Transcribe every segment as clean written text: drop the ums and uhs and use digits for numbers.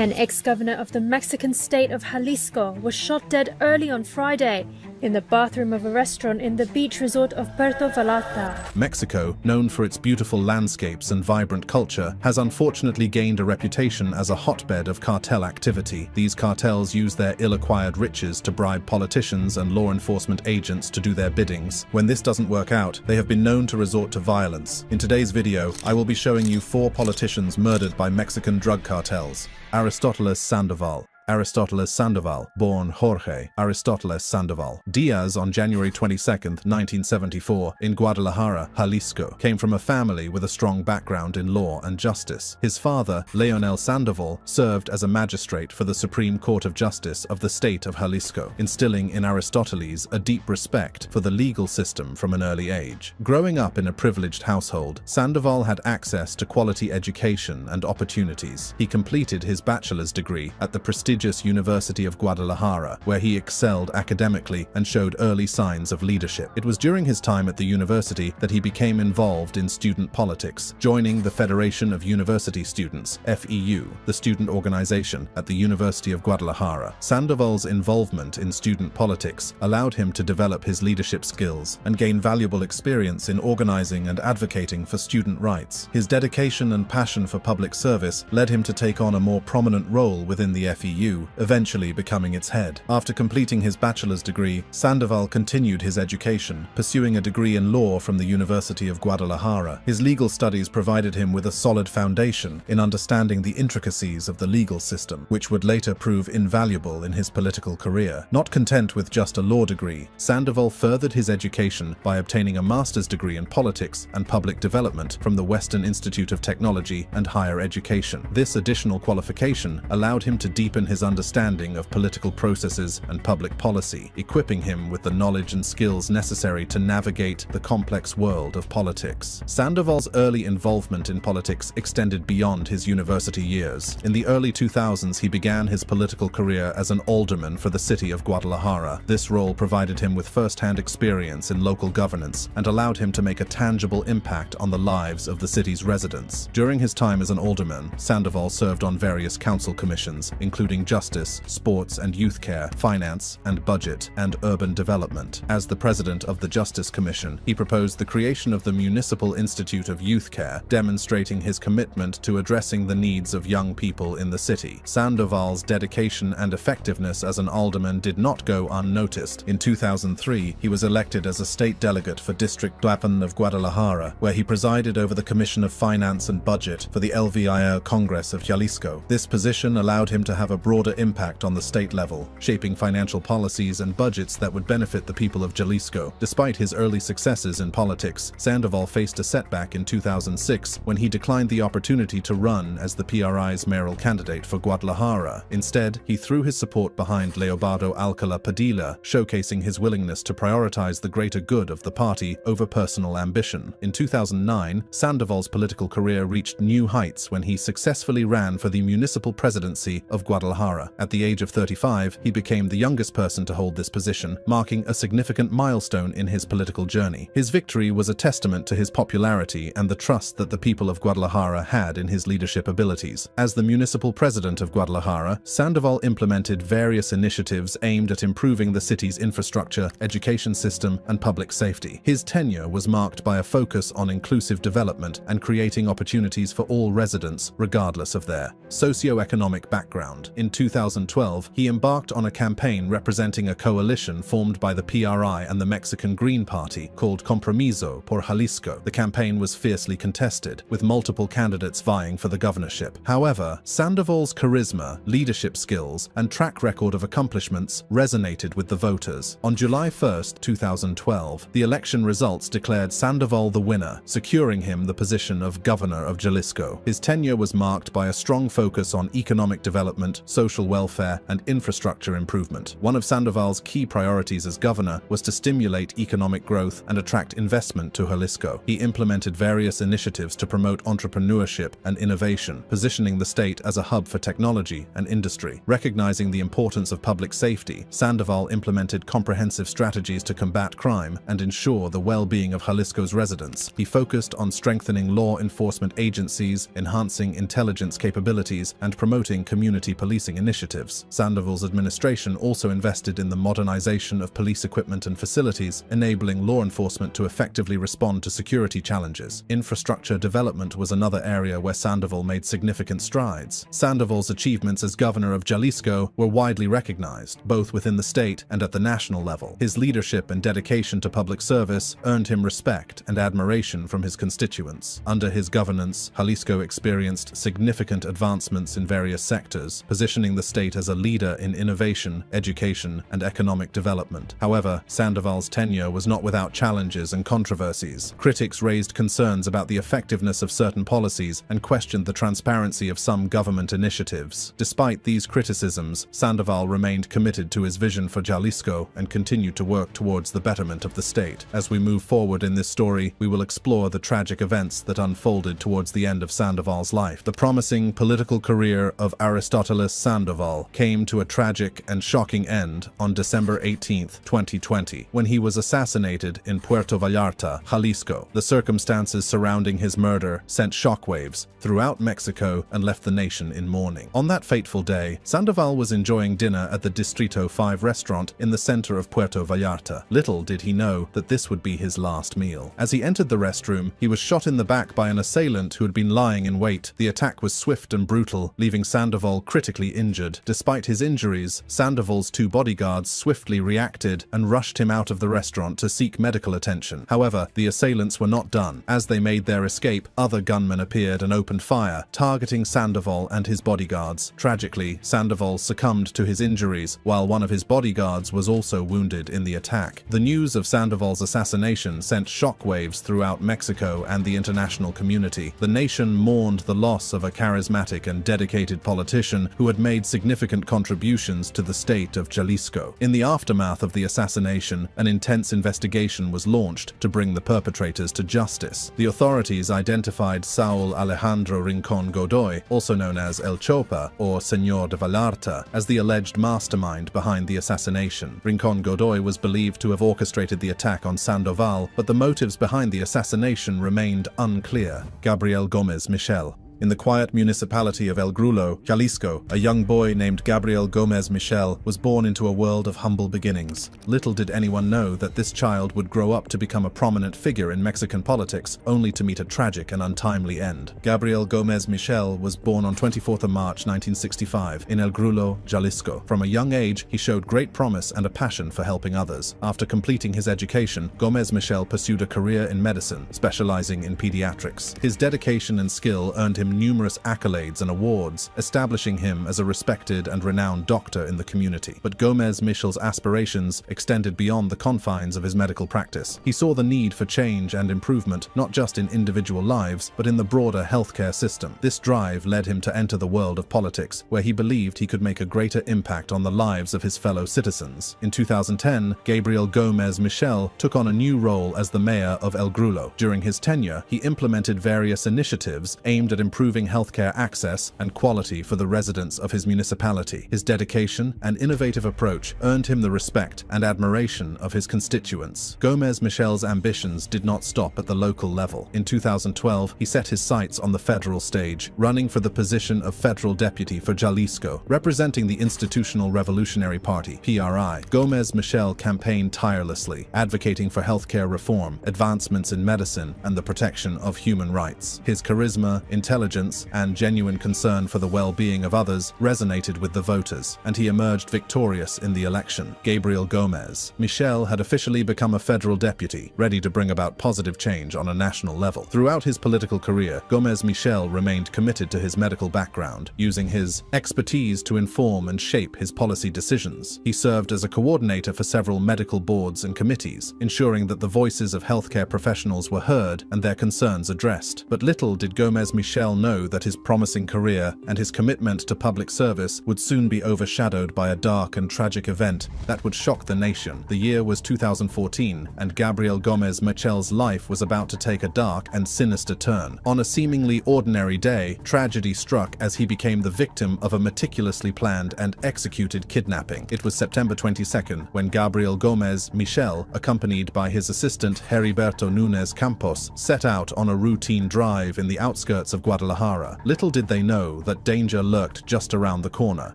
An ex-governor of the Mexican state of Jalisco was shot dead early on Friday in the bathroom of a restaurant in the beach resort of Puerto Vallarta. Mexico, known for its beautiful landscapes and vibrant culture, has unfortunately gained a reputation as a hotbed of cartel activity. These cartels use their ill-acquired riches to bribe politicians and law enforcement agents to do their biddings. When this doesn't work out, they have been known to resort to violence. In today's video, I will be showing you 4 politicians murdered by Mexican drug cartels. Aristoteles Sandoval. Aristoteles Sandoval, born Jorge Aristoteles Sandoval Diaz on January 22, 1974, in Guadalajara, Jalisco, came from a family with a strong background in law and justice. His father, Leonel Sandoval, served as a magistrate for the Supreme Court of Justice of the state of Jalisco, instilling in Aristoteles a deep respect for the legal system from an early age. Growing up in a privileged household, Sandoval had access to quality education and opportunities. He completed his bachelor's degree at the prestigious University of Guadalajara, where he excelled academically and showed early signs of leadership. It was during his time at the university that he became involved in student politics, joining the Federation of University Students, FEU, the student organization at the University of Guadalajara. Sandoval's involvement in student politics allowed him to develop his leadership skills and gain valuable experience in organizing and advocating for student rights. His dedication and passion for public service led him to take on a more prominent role within the FEU, eventually becoming its head. After completing his bachelor's degree, Sandoval continued his education, pursuing a degree in law from the University of Guadalajara. His legal studies provided him with a solid foundation in understanding the intricacies of the legal system, which would later prove invaluable in his political career. Not content with just a law degree, Sandoval furthered his education by obtaining a master's degree in politics and public development from the Western Institute of Technology and Higher Education. This additional qualification allowed him to deepen his understanding of political processes and public policy, equipping him with the knowledge and skills necessary to navigate the complex world of politics. Sandoval's early involvement in politics extended beyond his university years. In the early 2000s, he began his political career as an alderman for the city of Guadalajara. This role provided him with first-hand experience in local governance and allowed him to make a tangible impact on the lives of the city's residents. During his time as an alderman, Sandoval served on various council commissions, including justice, sports and youth care, finance and budget, and urban development. As the president of the Justice Commission, he proposed the creation of the Municipal Institute of Youth Care, demonstrating his commitment to addressing the needs of young people in the city. Sandoval's dedication and effectiveness as an alderman did not go unnoticed. In 2003, he was elected as a state delegate for District Tlapan of Guadalajara, where he presided over the Commission of Finance and Budget for the LVIL Congress of Jalisco. This position allowed him to have a broader impact on the state level, shaping financial policies and budgets that would benefit the people of Jalisco. Despite his early successes in politics, Sandoval faced a setback in 2006 when he declined the opportunity to run as the PRI's mayoral candidate for Guadalajara. Instead, he threw his support behind Leobardo Alcala Padilla, showcasing his willingness to prioritize the greater good of the party over personal ambition. In 2009, Sandoval's political career reached new heights when he successfully ran for the municipal presidency of Guadalajara. At the age of 35, he became the youngest person to hold this position, marking a significant milestone in his political journey. His victory was a testament to his popularity and the trust that the people of Guadalajara had in his leadership abilities. As the municipal president of Guadalajara, Sandoval implemented various initiatives aimed at improving the city's infrastructure, education system, and public safety. His tenure was marked by a focus on inclusive development and creating opportunities for all residents, regardless of their socioeconomic background. In 2012, he embarked on a campaign representing a coalition formed by the PRI and the Mexican Green Party called Compromiso por Jalisco. The campaign was fiercely contested, with multiple candidates vying for the governorship. However, Sandoval's charisma, leadership skills, and track record of accomplishments resonated with the voters. On July 1, 2012, the election results declared Sandoval the winner, securing him the position of governor of Jalisco. His tenure was marked by a strong focus on economic development, social social welfare, and infrastructure improvement. One of Sandoval's key priorities as governor was to stimulate economic growth and attract investment to Jalisco. He implemented various initiatives to promote entrepreneurship and innovation, positioning the state as a hub for technology and industry. Recognizing the importance of public safety, Sandoval implemented comprehensive strategies to combat crime and ensure the well-being of Jalisco's residents. He focused on strengthening law enforcement agencies, enhancing intelligence capabilities, and promoting community policing initiatives. Sandoval's administration also invested in the modernization of police equipment and facilities, enabling law enforcement to effectively respond to security challenges. Infrastructure development was another area where Sandoval made significant strides. Sandoval's achievements as governor of Jalisco were widely recognized, both within the state and at the national level. His leadership and dedication to public service earned him respect and admiration from his constituents. Under his governance, Jalisco experienced significant advancements in various sectors, positioning the state as a leader in innovation, education, and economic development. However, Sandoval's tenure was not without challenges and controversies. Critics raised concerns about the effectiveness of certain policies and questioned the transparency of some government initiatives. Despite these criticisms, Sandoval remained committed to his vision for Jalisco and continued to work towards the betterment of the state. As we move forward in this story, we will explore the tragic events that unfolded towards the end of Sandoval's life. The promising political career of Aristoteles Sandoval came to a tragic and shocking end on December 18, 2020, when he was assassinated in Puerto Vallarta, Jalisco. The circumstances surrounding his murder sent shockwaves throughout Mexico and left the nation in mourning. On that fateful day, Sandoval was enjoying dinner at the Distrito 5 restaurant in the center of Puerto Vallarta. Little did he know that this would be his last meal. As he entered the restroom, he was shot in the back by an assailant who had been lying in wait. The attack was swift and brutal, leaving Sandoval critically injured. Despite his injuries, Sandoval's two bodyguards swiftly reacted and rushed him out of the restaurant to seek medical attention. However, the assailants were not done. As they made their escape, other gunmen appeared and opened fire, targeting Sandoval and his bodyguards. Tragically, Sandoval succumbed to his injuries, while one of his bodyguards was also wounded in the attack. The news of Sandoval's assassination sent shockwaves throughout Mexico and the international community. The nation mourned the loss of a charismatic and dedicated politician who had made significant contributions to the state of Jalisco. In the aftermath of the assassination, an intense investigation was launched to bring the perpetrators to justice. The authorities identified Saul Alejandro Rincon Godoy, also known as El Chopa or Señor de Vallarta, as the alleged mastermind behind the assassination. Rincon Godoy was believed to have orchestrated the attack on Sandoval, but the motives behind the assassination remained unclear. Gabriel Gómez Michel. In the quiet municipality of El Grulo, Jalisco, a young boy named Gabriel Gómez Michel was born into a world of humble beginnings. Little did anyone know that this child would grow up to become a prominent figure in Mexican politics, only to meet a tragic and untimely end. Gabriel Gómez Michel was born on 24th of March 1965 in El Grulo, Jalisco. From a young age, he showed great promise and a passion for helping others. After completing his education, Gómez Michel pursued a career in medicine, specializing in pediatrics. His dedication and skill earned him numerous accolades and awards, establishing him as a respected and renowned doctor in the community. But Gómez Michel's aspirations extended beyond the confines of his medical practice. He saw the need for change and improvement, not just in individual lives, but in the broader healthcare system. This drive led him to enter the world of politics, where he believed he could make a greater impact on the lives of his fellow citizens. In 2010, Gabriel Gómez Michel took on a new role as the mayor of El Grulo. During his tenure, he implemented various initiatives aimed at improving healthcare access and quality for the residents of his municipality. His dedication and innovative approach earned him the respect and admiration of his constituents. Gómez Michel's ambitions did not stop at the local level. In 2012, he set his sights on the federal stage, running for the position of federal deputy for Jalisco, representing the Institutional Revolutionary Party, PRI. Gómez Michel campaigned tirelessly, advocating for healthcare reform, advancements in medicine, and the protection of human rights. His charisma, intelligence, and genuine concern for the well-being of others resonated with the voters, and he emerged victorious in the election. Gabriel Gómez Michel had officially become a federal deputy, ready to bring about positive change on a national level. Throughout his political career, Gómez Michel remained committed to his medical background, using his expertise to inform and shape his policy decisions. He served as a coordinator for several medical boards and committees, ensuring that the voices of healthcare professionals were heard and their concerns addressed. But little did Gómez Michel well know that his promising career and his commitment to public service would soon be overshadowed by a dark and tragic event that would shock the nation. The year was 2014, and Gabriel Gomez Michel's life was about to take a dark and sinister turn. On a seemingly ordinary day, tragedy struck as he became the victim of a meticulously planned and executed kidnapping. It was September 22nd when Gabriel Gomez Michel, accompanied by his assistant Heriberto Nunes Campos, set out on a routine drive in the outskirts of Guadalajara. Little did they know that danger lurked just around the corner.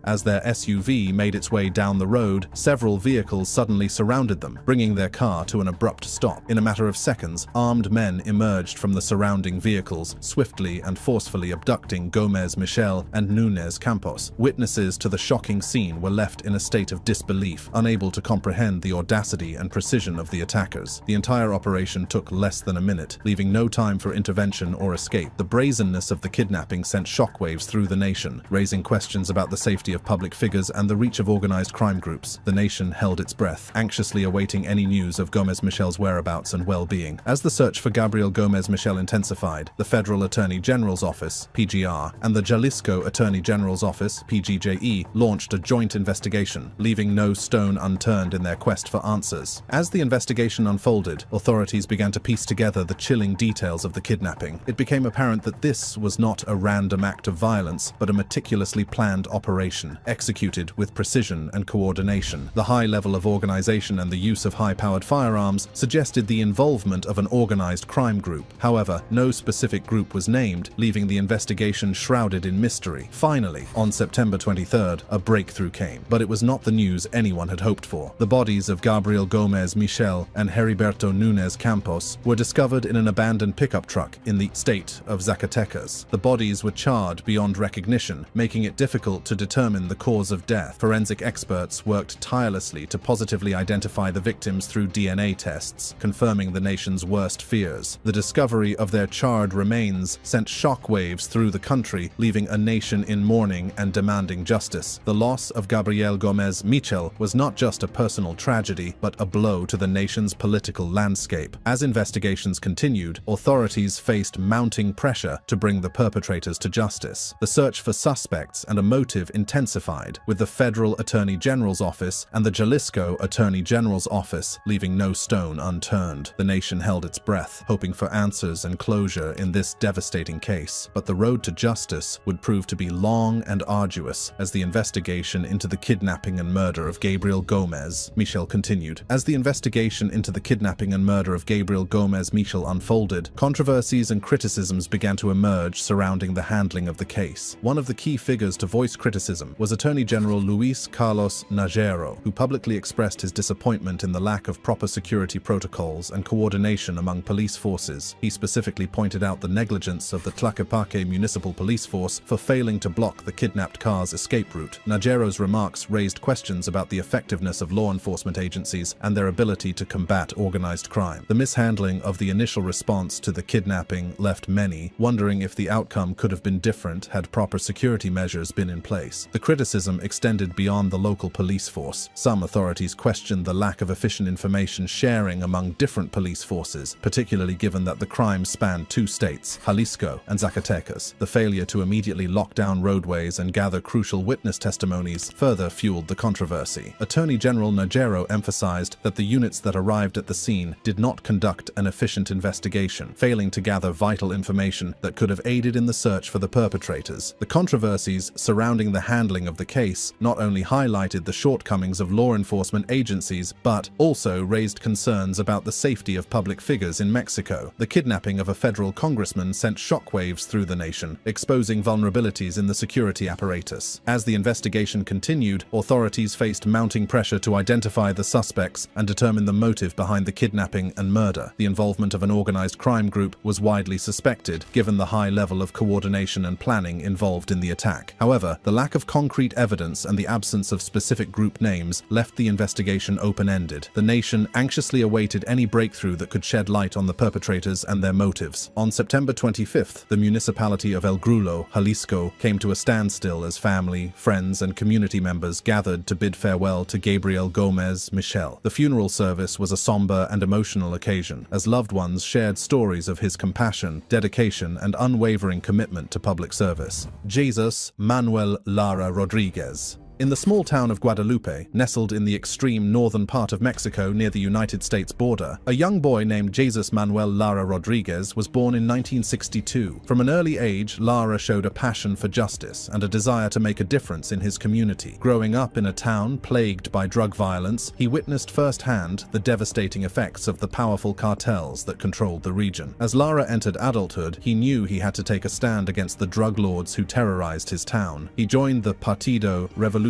As their SUV made its way down the road, several vehicles suddenly surrounded them, bringing their car to an abrupt stop. In a matter of seconds, armed men emerged from the surrounding vehicles, swiftly and forcefully abducting Gomez Michel and Nunes Campos. Witnesses to the shocking scene were left in a state of disbelief, unable to comprehend the audacity and precision of the attackers. The entire operation took less than a minute, leaving no time for intervention or escape. The brazenness of the kidnapping sent shockwaves through the nation, raising questions about the safety of public figures and the reach of organized crime groups. The nation held its breath, anxiously awaiting any news of Gomez Michel's whereabouts and well-being. As the search for Gabriel Gomez Michel intensified, the Federal Attorney General's Office, PGR, and the Jalisco Attorney General's Office, PGJE, launched a joint investigation, leaving no stone unturned in their quest for answers. As the investigation unfolded, authorities began to piece together the chilling details of the kidnapping. It became apparent that this was not a random act of violence, but a meticulously planned operation, executed with precision and coordination. The high level of organization and the use of high-powered firearms suggested the involvement of an organized crime group. However, no specific group was named, leaving the investigation shrouded in mystery. Finally, on September 23rd, a breakthrough came, but it was not the news anyone had hoped for. The bodies of Gabriel Gomez Michel and Heriberto Nunes Campos were discovered in an abandoned pickup truck in the state of Zacatecas. The bodies were charred beyond recognition, making it difficult to determine the cause of death. Forensic experts worked tirelessly to positively identify the victims through DNA tests, confirming the nation's worst fears. The discovery of their charred remains sent shockwaves through the country, leaving a nation in mourning and demanding justice. The loss of Gabriel Gomez Michel was not just a personal tragedy, but a blow to the nation's political landscape. As investigations continued, authorities faced mounting pressure to bring the perpetrators to justice. The search for suspects and a motive intensified, with the Federal Attorney General's Office and the Jalisco Attorney General's Office leaving no stone unturned. The nation held its breath, hoping for answers and closure in this devastating case. But the road to justice would prove to be long and arduous as the investigation into the kidnapping and murder of Gabriel Gomez Michel continued. As the investigation into the kidnapping and murder of Gabriel Gomez Michel unfolded, controversies and criticisms began to emerge surrounding the handling of the case. One of the key figures to voice criticism was Attorney General Luis Carlos Najero, who publicly expressed his disappointment in the lack of proper security protocols and coordination among police forces. He specifically pointed out the negligence of the Tlaquepaque Municipal Police Force for failing to block the kidnapped car's escape route. Najero's remarks raised questions about the effectiveness of law enforcement agencies and their ability to combat organized crime. The mishandling of the initial response to the kidnapping left many wondering if the outcome could have been different had proper security measures been in place. The criticism extended beyond the local police force. Some authorities questioned the lack of efficient information sharing among different police forces, particularly given that the crime spanned two states, Jalisco and Zacatecas. The failure to immediately lock down roadways and gather crucial witness testimonies further fueled the controversy. Attorney General Najero emphasized that the units that arrived at the scene did not conduct an efficient investigation, failing to gather vital information that could have aided in the search for the perpetrators. The controversies surrounding the handling of the case not only highlighted the shortcomings of law enforcement agencies, but also raised concerns about the safety of public figures in Mexico. The kidnapping of a federal congressman sent shockwaves through the nation, exposing vulnerabilities in the security apparatus. As the investigation continued, authorities faced mounting pressure to identify the suspects and determine the motive behind the kidnapping and murder. The involvement of an organized crime group was widely suspected, given the high level of coordination and planning involved in the attack. However, the lack of concrete evidence and the absence of specific group names left the investigation open-ended. The nation anxiously awaited any breakthrough that could shed light on the perpetrators and their motives. On September 25th, the municipality of El Grulo, Jalisco, came to a standstill as family, friends, and community members gathered to bid farewell to Gabriel Gomez Michel. The funeral service was a somber and emotional occasion, as loved ones shared stories of his compassion, dedication, and unwavering unwavering commitment to public service. Jesus Manuel Lara Rodriguez. In the small town of Guadalupe, nestled in the extreme northern part of Mexico near the United States border, a young boy named Jesus Manuel Lara Rodriguez was born in 1962. From an early age, Lara showed a passion for justice and a desire to make a difference in his community. Growing up in a town plagued by drug violence, he witnessed firsthand the devastating effects of the powerful cartels that controlled the region. As Lara entered adulthood, he knew he had to take a stand against the drug lords who terrorized his town. He joined the Partido Revolucionario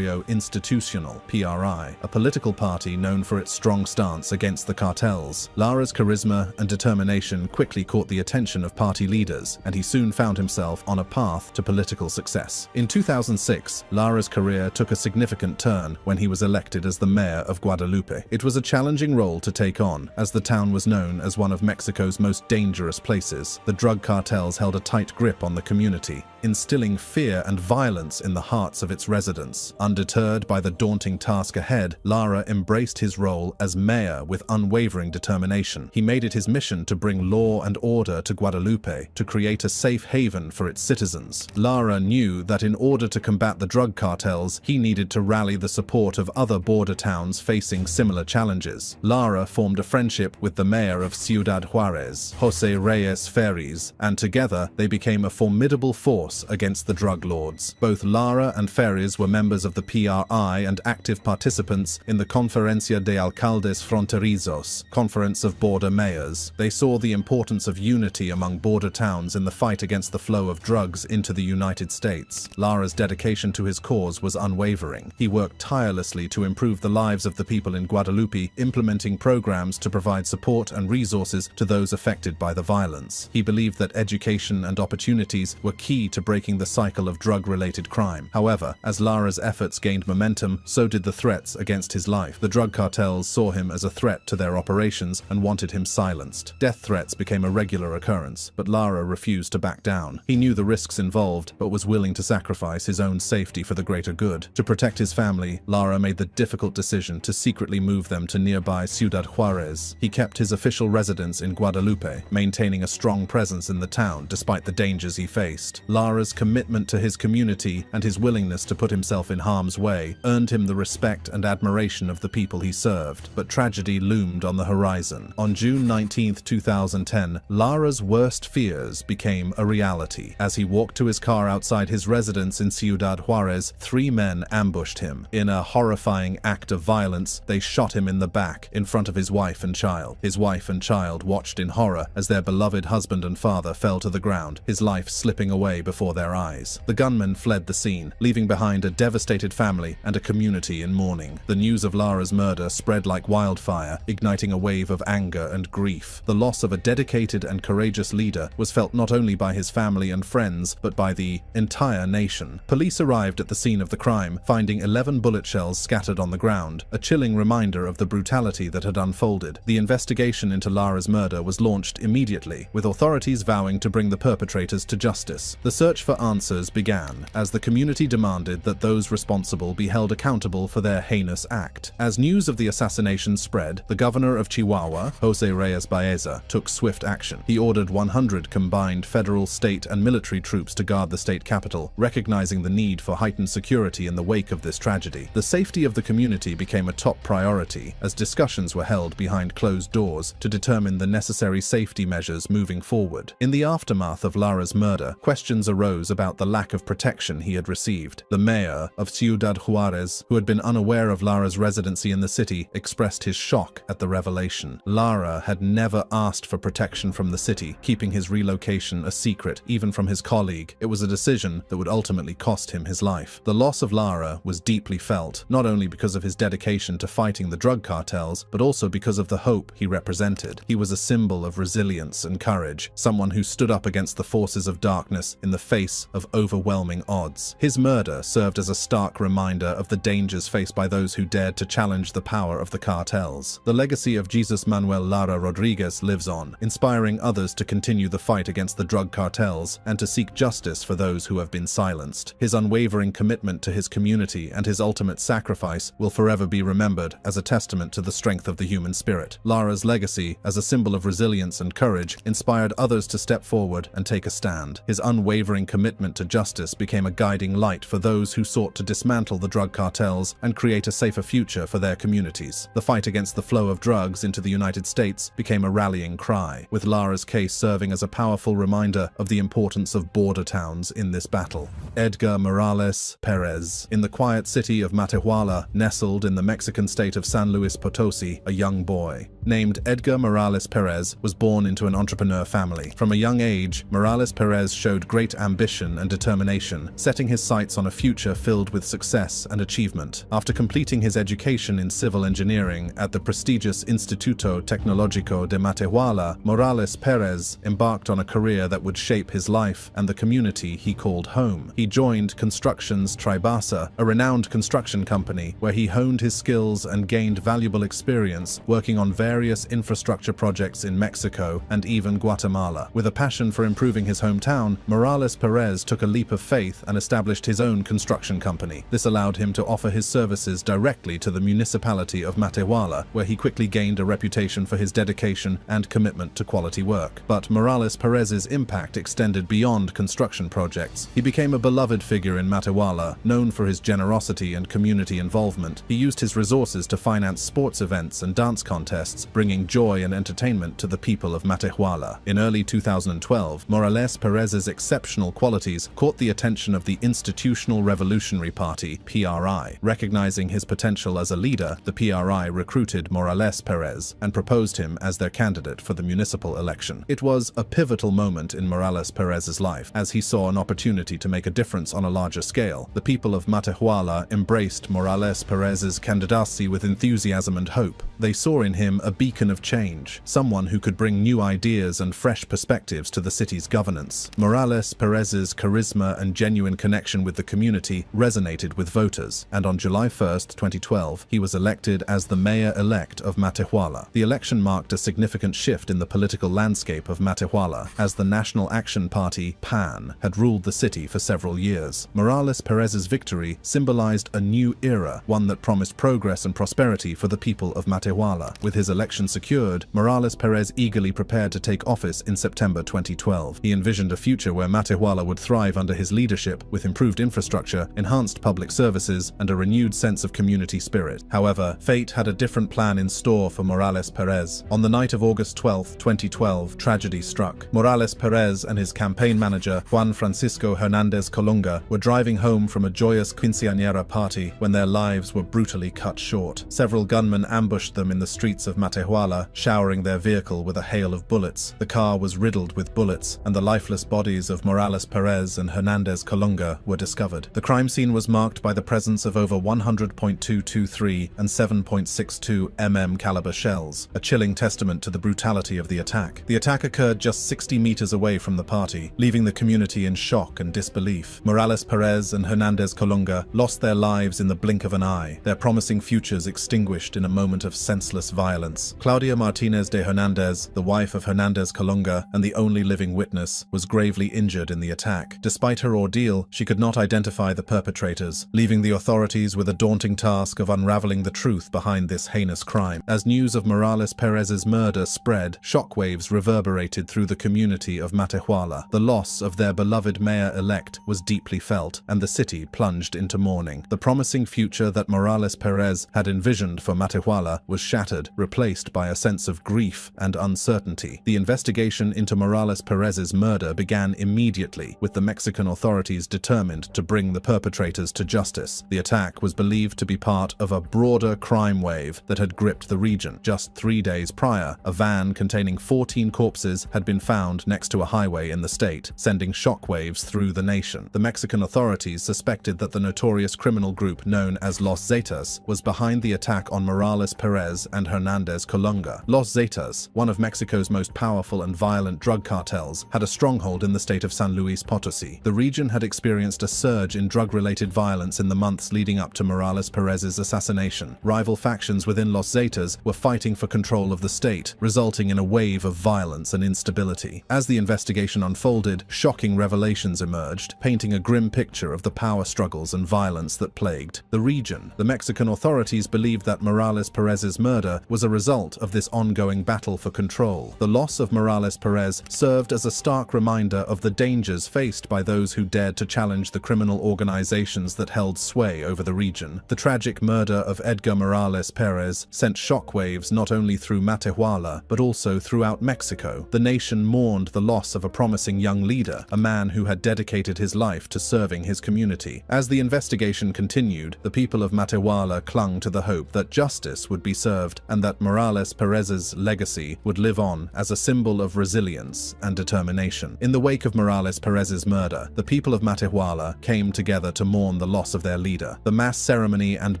Institucional (PRI), a political party known for its strong stance against the cartels. Lara's charisma and determination quickly caught the attention of party leaders, and he soon found himself on a path to political success. In 2006, Lara's career took a significant turn when he was elected as the mayor of Guadalupe. It was a challenging role to take on, as the town was known as one of Mexico's most dangerous places. The drug cartels held a tight grip on the community, instilling fear and violence in the hearts of its residents. Undeterred by the daunting task ahead, Lara embraced his role as mayor with unwavering determination. He made it his mission to bring law and order to Guadalupe, to create a safe haven for its citizens. Lara knew that in order to combat the drug cartels, he needed to rally the support of other border towns facing similar challenges. Lara formed a friendship with the mayor of Ciudad Juarez, José Reyes Ferris, and together they became a formidable force against the drug lords. Both Lara and Ferris were members of the PRI and active participants in the Conferencia de Alcaldes Fronterizos, Conference of Border Mayors. They saw the importance of unity among border towns in the fight against the flow of drugs into the United States. Lara's dedication to his cause was unwavering. He worked tirelessly to improve the lives of the people in Guadalupe, implementing programs to provide support and resources to those affected by the violence. He believed that education and opportunities were key to breaking the cycle of drug-related crime. However, as Lara's efforts gained momentum, so did the threats against his life. The drug cartels saw him as a threat to their operations and wanted him silenced. Death threats became a regular occurrence, but Lara refused to back down. He knew the risks involved, but was willing to sacrifice his own safety for the greater good. To protect his family, Lara made the difficult decision to secretly move them to nearby Ciudad Juarez. He kept his official residence in Guadalupe, maintaining a strong presence in the town despite the dangers he faced. Lara's commitment to his community and his willingness to put himself in harm's way earned him the respect and admiration of the people he served, but tragedy loomed on the horizon. On June 19, 2010, Lara's worst fears became a reality. As he walked to his car outside his residence in Ciudad Juarez, 3 men ambushed him. In a horrifying act of violence, they shot him in the back in front of his wife and child. His wife and child watched in horror as their beloved husband and father fell to the ground, his life slipping away before their eyes. The gunmen fled the scene, leaving behind a devastated family and a community in mourning. The news of Lara's murder spread like wildfire, igniting a wave of anger and grief. The loss of a dedicated and courageous leader was felt not only by his family and friends, but by the entire nation. Police arrived at the scene of the crime, finding 11 bullet shells scattered on the ground, a chilling reminder of the brutality that had unfolded. The investigation into Lara's murder was launched immediately, with authorities vowing to bring the perpetrators to justice. The search for answers began, as the community demanded that those responsible be held accountable for their heinous act. As news of the assassination spread, the governor of Chihuahua, José Reyes Baeza, took swift action. He ordered 100 combined federal, state, and military troops to guard the state capital, recognizing the need for heightened security in the wake of this tragedy. The safety of the community became a top priority, as discussions were held behind closed doors to determine the necessary safety measures moving forward. In the aftermath of Lara's murder, questions arose about the lack of protection he had received. The mayor of Ciudad Juarez, who had been unaware of Lara's residency in the city, expressed his shock at the revelation. Lara had never asked for protection from the city, keeping his relocation a secret, even from his colleague. It was a decision that would ultimately cost him his life. The loss of Lara was deeply felt, not only because of his dedication to fighting the drug cartels, but also because of the hope he represented. He was a symbol of resilience and courage, someone who stood up against the forces of darkness in the face of overwhelming odds. His murder served as a stark reminder of the dangers faced by those who dared to challenge the power of the cartels. The legacy of Jesus Manuel Lara Rodriguez lives on, inspiring others to continue the fight against the drug cartels and to seek justice for those who have been silenced. His unwavering commitment to his community and his ultimate sacrifice will forever be remembered as a testament to the strength of the human spirit. Lara's legacy, as a symbol of resilience and courage, inspired others to step forward and take a stand. His unwavering commitment to justice became a guiding light for those who sought to dismantle the drug cartels and create a safer future for their communities. The fight against the flow of drugs into the United States became a rallying cry, with Lara's case serving as a powerful reminder of the importance of border towns in this battle. Edgar Morales Perez. In the quiet city of Matehuala, nestled in the Mexican state of San Luis Potosi, a young boy named Edgar Morales Perez was born into an entrepreneur family. From a young age, Morales Perez showed great ambition and determination, setting his sights on a future filled with success and achievement. After completing his education in civil engineering at the prestigious Instituto Tecnológico de Matehuala, Morales Perez embarked on a career that would shape his life and the community he called home. He joined Constructions Tribasa, a renowned construction company, where he honed his skills and gained valuable experience working on various infrastructure projects in Mexico and even Guatemala. With a passion for improving his hometown, Morales Perez took a leap of faith and established his own construction company. This allowed him to offer his services directly to the municipality of Matehuala, where he quickly gained a reputation for his dedication and commitment to quality work. But Morales Perez's impact extended beyond construction projects. He became a beloved figure in Matehuala, known for his generosity and community involvement. He used his resources to finance sports events and dance contests, bringing joy and entertainment to the people of Matehuala. In early 2012, Morales Perez's exceptional qualities caught the attention of the Institutional Revolutionary Party, PRI. Recognizing his potential as a leader, the PRI recruited Morales Perez and proposed him as their candidate for the municipal election. It was a pivotal moment in Morales Perez's life, as he saw an opportunity to make a difference on a larger scale. The people of Matehuala embraced Morales Perez's candidacy with enthusiasm and hope. They saw in him a beacon of change, someone who could bring new ideas and fresh perspectives to the city's governance. Morales Perez's charisma and genuine connection with the community resonated with voters, and on July 1st, 2012, he was elected as the mayor-elect of Matehuala. The election marked a significant shift in the political landscape of Matehuala, as the National Action Party, PAN, had ruled the city for several years. Morales Perez's victory symbolized a new era, one that promised progress and prosperity for the people of Matehuala. With his election secured, Morales Perez eagerly prepared to take office in September 2012. He envisioned a future where Matehuala would thrive under his leadership, with improved infrastructure, enhanced public services, and a renewed sense of community spirit. However, fate had a different plan in store for Morales Perez. On the night of August 12, 2012, tragedy struck. Morales Perez and his campaign manager, Juan Francisco Hernandez Colunga, were driving home from a joyous quinceañera party when their lives were brutally cut short. Several gunmen ambushed them in the streets of Matehuala, showering their vehicle with a hail of bullets. The car was riddled with bullets, and the lifeless bodies of Morales Perez and Hernandez Colunga were discovered. The crime scene was marked by the presence of over 100.223 and 7.62 mm caliber shells, a chilling testament to the brutality of the attack. The attack occurred just 60 meters away from the party, leaving the community in shock and disbelief. Morales Perez and Hernandez Colunga lost their lives in the blink of an eye, their promising futures extinguished in a moment of senseless violence. Claudia Martinez de Hernandez, the wife of Hernandez Colunga and the only living witness, was gravely injured in the attack. Despite her ordeal, she could not identify the perpetrators, leaving the authorities with a daunting task of unraveling the truth behind this heinous crime. As news of Morales Perez's murder spread, shockwaves reverberated through the community of Matehuala. The loss of their beloved mayor-elect was deeply felt, and the city plunged into mourning. The promising future that Morales Perez had envisioned for Matehuala was shattered, replaced by a sense of grief and uncertainty. The investigation into Morales Perez's murder began immediately, with the Mexican authorities determined to bring the perpetrators to justice. The attack was believed to be part of a broader crime wave that had gripped the region. Just 3 days prior, a van containing 14 corpses had been found next to a highway in the state, sending shockwaves through the nation. The Mexican authorities suspected that the notorious criminal group known as Los Zetas was behind the attack on Morales Perez and Hernandez Colunga. Los Zetas, one of Mexico's most powerful and violent drug cartels, had a stronghold in the state of San San Luis Potosí. The region had experienced a surge in drug-related violence in the months leading up to Morales Perez's assassination. Rival factions within Los Zetas were fighting for control of the state, resulting in a wave of violence and instability. As the investigation unfolded, shocking revelations emerged, painting a grim picture of the power struggles and violence that plagued the region. The Mexican authorities believed that Morales Perez's murder was a result of this ongoing battle for control. The loss of Morales Perez served as a stark reminder of the dangers faced by those who dared to challenge the criminal organizations that held sway over the region. The tragic murder of Edgar Morales Perez sent shockwaves not only through Matehuala, but also throughout Mexico. The nation mourned the loss of a promising young leader, a man who had dedicated his life to serving his community. As the investigation continued, the people of Matehuala clung to the hope that justice would be served and that Morales Perez's legacy would live on as a symbol of resilience and determination. In the wake of Morales Perez's murder, the people of Matehuala came together to mourn the loss of their leader. The mass ceremony and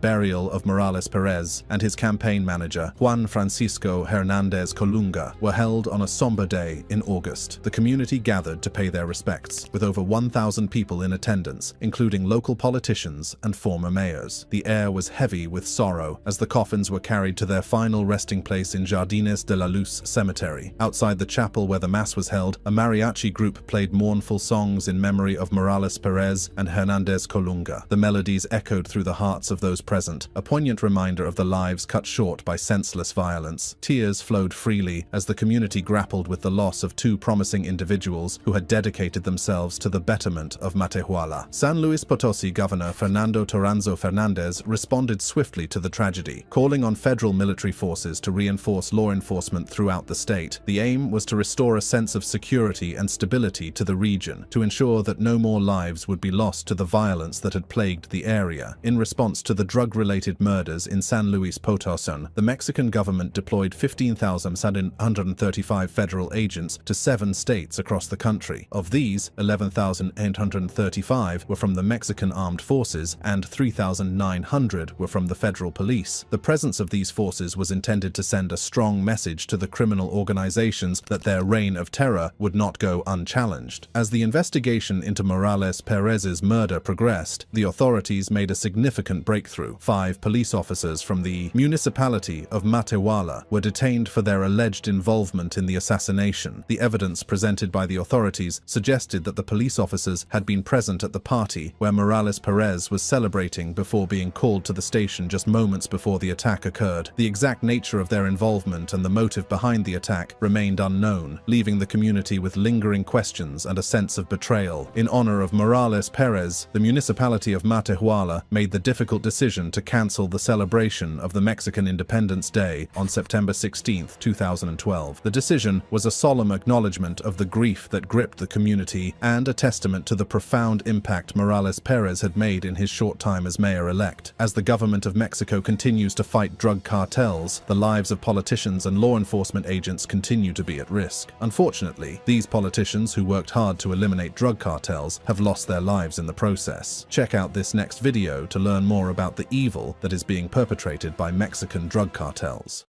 burial of Morales Perez and his campaign manager, Juan Francisco Hernandez Colunga, were held on a somber day in August. The community gathered to pay their respects, with over 1,000 people in attendance, including local politicians and former mayors. The air was heavy with sorrow as the coffins were carried to their final resting place in Jardines de la Luz Cemetery. Outside the chapel where the mass was held, a mariachi group played mournful songs in memory of Morales Perez and Hernandez Colunga. The melodies echoed through the hearts of those present, a poignant reminder of the lives cut short by senseless violence. Tears flowed freely as the community grappled with the loss of two promising individuals who had dedicated themselves to the betterment of Matehuala. San Luis Potosí Governor Fernando Toranzo Fernandez responded swiftly to the tragedy, calling on federal military forces to reinforce law enforcement throughout the state. The aim was to restore a sense of security and stability to the region, to ensure that no more lives would be lost to the violence that had plagued the area. In response to the drug-related murders in San Luis Potosí, the Mexican government deployed 15,735 federal agents to 7 states across the country. Of these, 11,835 were from the Mexican Armed Forces and 3,900 were from the federal police. The presence of these forces was intended to send a strong message to the criminal organizations that their reign of terror would not go unchallenged. As the investigation into Morales Perez's murder progressed, the authorities made a significant breakthrough. 5 police officers from the municipality of Matehuala were detained for their alleged involvement in the assassination. The evidence presented by the authorities suggested that the police officers had been present at the party where Morales Perez was celebrating before being called to the station just moments before the attack occurred. The exact nature of their involvement and the motive behind the attack remained unknown, leaving the community with lingering questions and a sense of betrayal. In honor of Morales Perez, the municipality of Matehuala made the difficult decision to cancel the celebration of the Mexican Independence Day on September 16, 2012. The decision was a solemn acknowledgement of the grief that gripped the community and a testament to the profound impact Morales Perez had made in his short time as mayor-elect. As the government of Mexico continues to fight drug cartels, the lives of politicians and law enforcement agents continue to be at risk. Unfortunately, these politicians who worked hard to eliminate drug cartels have lost their lives in the process. Check out this next video to learn more about the evil that is being perpetrated by Mexican drug cartels.